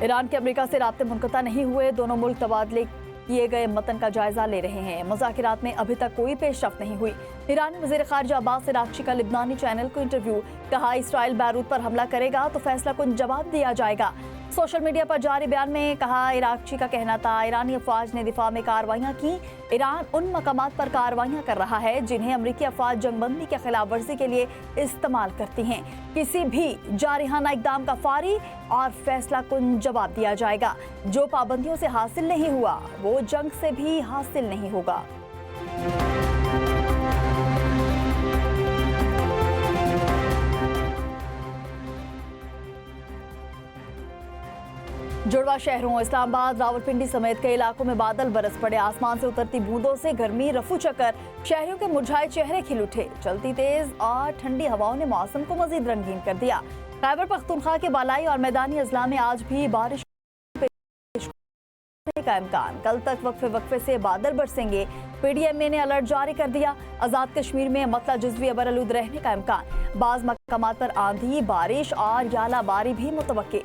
Iran के America से राब्ते मुनक़ता नहीं हुए, दोनों मुल्क तबादले किए गए मतन का जायजा ले रहे हैं। मुज़ाकिरात में अभी तक कोई पेशरफ्त नहीं हुई। ईरानी वज़ीर ख़ारिजा अब्बास अराग़ची का लिबनानी चैनल को इंटरव्यू, कहा इसराइल बैरूत पर हमला करेगा तो फैसला कुन जवाब दिया जाएगा। सोशल मीडिया पर जारी बयान में कहा, अराग़ची का कहना था ईरानी अफवाज ने दिफा में कार्रवाइयाँ की। ईरान उन मकामात पर कार्रवाइयाँ कर रहा है जिन्हें अमरीकी अफवाज जंगबंदी के खिलाफ वर्जी के लिए इस्तेमाल करती हैं। किसी भी जारिहाना इक़दाम का फारी और फैसला कुन जवाब दिया जाएगा। जो पाबंदियों से हासिल नहीं हुआ वो जंग से भी हासिल नहीं होगा। जुड़वा शहरों इस्लामाबाद, रावलपिंडी समेत कई इलाकों में बादल बरस पड़े। आसमान से उतरती बूंदों से गर्मी रफू चक्कर, शहरियों के मुरझाए चेहरे खिल उठे। चलती तेज और ठंडी हवाओं ने मौसम को मजीद रंगीन कर दिया। खैबर पख्तूनख्वा के बालाई और मैदानी अजला में आज भी बारिश का इम्कान। कल तक वक्फे से बादल बरसेंगे। PDMA ने अलर्ट जारी कर दिया। आजाद कश्मीर में मतला जुज़वी अबरआलूद रहने का इम्कान। बाज़ मकामात पर आंधी, बारिश और यालाबारी भी मुतवक्के।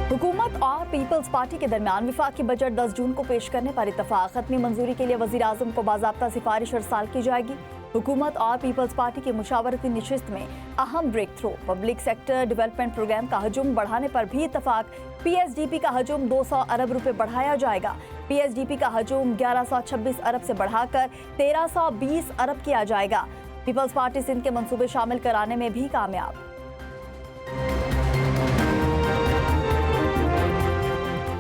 हुकूमत और पीपल्स पार्टी के दरमियान विफाकी बजट 10 जून को पेश करने पर इत्तफाक। खत्मी मंजूरी के लिए वज़ीर आज़म को बाज़ाब्ता सिफारिश अरसाल की जाएगी। हुकूमत और पीपल्स पार्टी की मुशावरती नशिस्त में अहम breakthrough. Public sector development program का हजम बढ़ाने पर भी इत्तफाक। PSDP का हजम 200 अरब रुपए बढ़ाया जाएगा। PSDP का हजम 1126 अरब से बढ़ाकर 1320 अरब किया जाएगा। पीपल्स पार्टी सिंध के मंसूबे शामिल कराने में भी कामयाब।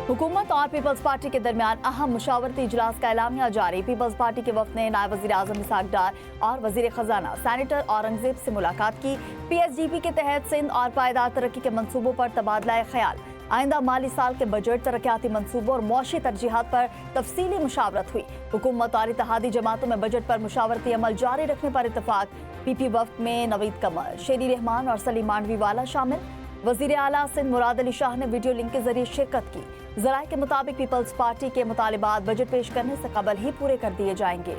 हुकूमत और पीपल्स पार्टी के दरमियान अहम मुशावरती इजलास का एलामिया जारी। पीपल्स पार्टी के वफ्द ने नायब वज़ीर आज़म इसहाक डार और वज़ीर खजाना सैनेटर औरंगजेब से मुलाकात की। PSDP के तहत सिंध और पायदार तरक्की के मंसूबों पर तबादला ख्याल, आइंदा माली साल के बजट, तरक्याती मंसूबों और मुआशी तरजीहात पर तफसीली मुशावरत हुई। हुकूमत और इत्तेहादी जमातों में बजट पर मुशावरती अमल जारी रखने पर इत्तफाक। PP वफ्द में नवीद कमर, शेरी रहमान और सलीम मांडवीवाला शामिल। वज़ीर आला सिंध मुराद अली शाह ने वीडियो लिंक के जरिए शिरकत की। ज़राए के मुताबिक पीपल्स पार्टी के मुतालिबात बजट पेश करने से कबल ही पूरे कर दिए जाएंगे।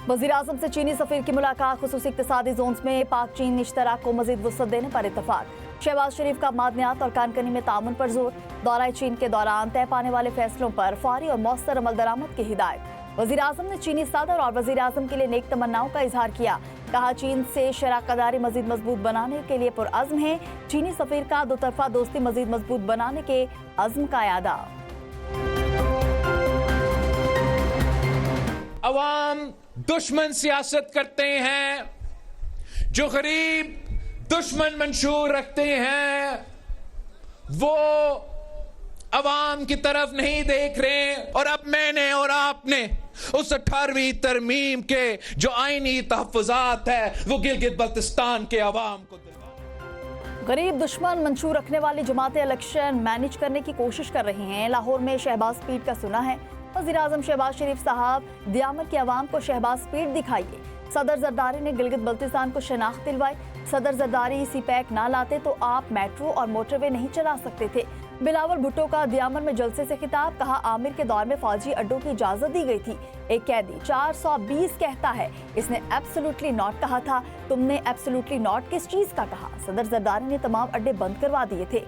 वज़ीर आज़म से चीनी सफ़ीर की मुलाकात। खुसूसी इक़्तिसादी जोन्स में पाक चीन इश्तराक को मज़ीद वुसअत देने पर इत्तफाक। शहबाज शरीफ का मादनियात और कानकनी में तामुन पर जोर। दौरा चीन के दौरान तय पाने वाले फैसलों पर फौरी और मौसर अमल दरामद की हिदायत। वज़ीर आज़म ने चीनी सदर और वज़ीर आज़म के लिए नेक तमन्नाओं का इजहार किया। कहा, चीन से शराकतदारी मज़ीद मजबूत बनाने के लिए पुरअज़्म है। चीनी सफ़ीर का दो तरफ़ा दोस्ती मज़ीद मजबूत बनाने के अज़्म का यादा। अवाम दुश्मन सियासत करते हैं, जो गरीब दुश्मन मंशूर रखते हैं, वो अवाम की तरफ नहीं देख रहे। और अब मैंने और आपने उस 18वीं तरमीम के जो आईनी तहफ़्फ़ुज़ात है वो गिलगित बल्तिस्तान के अवाम को गरीब दुश्मन मंशूर रखने वाली जमातें इलेक्शन मैनेज करने की कोशिश कर रही हैं। लाहौर में शहबाज स्पीड का सुना है। वज़ीर आज़म शहबाज शरीफ साहब, दियामर के अवाम को शहबाज स्पीड दिखाइए। सदर जरदारी ने गिलगित बल्तिस्तान को शनाख्त दिलवाई। सदर जरदारी CPEC ना लाते तो आप मेट्रो और मोटरवे नहीं चला सकते थे। बिलावल भुट्टो का दियामर में जलसे से खिताब। कहा, आमिर के दौर में फौजी अड्डों की इजाजत दी गई थी। एक कैदी 420 कहता है, इसने एब्सोल्युटली नॉट कहा था। तुमने एब्सोल्युटली नॉट किस चीज का कहा? सदर जरदारी ने तमाम अड्डे बंद करवा दिए थे।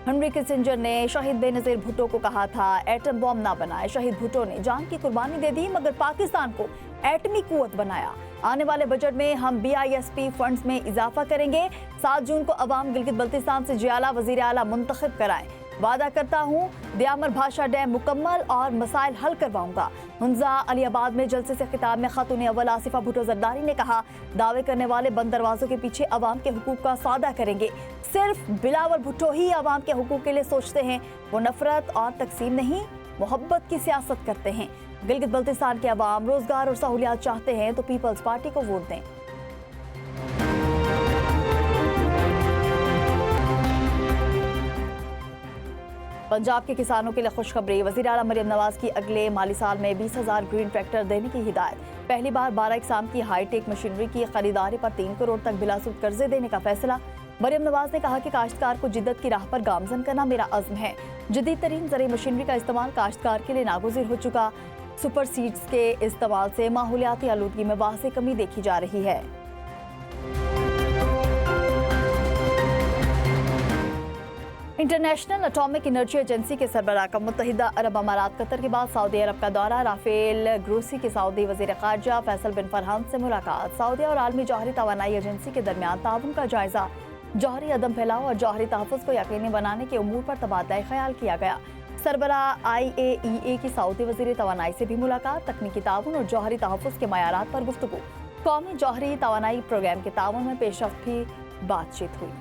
हेनरी किसिंजर ने शहीद बेनज़ीर भुट्टो को कहा था एटम बॉम्ब ना बनाए। शहीद भुट्टो ने जान की कुर्बानी दे दी मगर पाकिस्तान को एटमी कुव्वत बनाया। आने वाले बजट में हम BISP फंड्स में इजाफा करेंगे। 7 जून को अवाम गिलगित बल्तिस्तान से जियाला वज़ीर आला मुंतखब कराएं। वादा करता हूँ दियामर भाषा डैम मुकम्मल और मसाइल हल करवाऊंगा। हुंजा अलीबाद में जलसे से खिताब में खातून अव्वल आसिफा भुट्टो जरदारी ने कहा, दावे करने वाले बंद दरवाजों के पीछे अवाम के हुकूक का सौदा करेंगे। सिर्फ बिलावल भुट्टो ही अवाम के हुकूक के लिए सोचते हैं। वो नफरत और तकसीम नहीं, मोहब्बत की सियासत करते हैं। गिलगित बल्तिस्तान के अवाम रोजगार और सहूलियात चाहते हैं तो पीपल्स पार्टी को वोट दें। पंजाब के किसानों के लिए खुशखबरी। वज़ीर आला मरियम नवाज की अगले माली साल में 20,000 ग्रीन ट्रैक्टर देने की हिदायत। पहली बार 12 इकसाम की हाईटेक मशीनरी की खरीदारी पर 3 करोड़ तक बिलासूद कर्जे देने का फैसला। मरियम नवाज ने कहा कि काश्तकार को जिद्दत की राह पर गामजन करना मेरा अज़्म है। जदीद तरीन ज़रूरी मशीनरी का इस्तेमाल काश्तकार के लिए नागुज़ीर हो चुका। सुपर सीड्स के इस्तेमाल से माहौलियाती आलूदगी में वाज़ेह कमी देखी जा रही है। इंटरनेशनल एटॉमिक एनर्जी एजेंसी के सरबराह का मुत्तहिदा अरब अमारात कतर के बाद सऊदी अरब का दौरा। राफेल ग्रोसी के सऊदी वजीर खारजा फैसल बिन फरहान से मुलाकात। सऊदी और आलमी जौहरी तवानाई एजेंसी के दरमियान ताउन का जायजा। जौहरी अदम फैलाव और जौहरी तहफ़्फ़ुज़ को यकीनी बनाने के उमूर पर तबादला ख्याल किया गया। सरबराह IAEA की सऊदी वजीर तवानाई से भी मुलाकात। तकनीकी ताउन और जौहरी तहफ़्फ़ुज़ के मयारात पर गुफ्तगू। कौमी जौहरी तवानाई प्रोग्राम के ताउन में पेशरफ्त भी बातचीत हुई।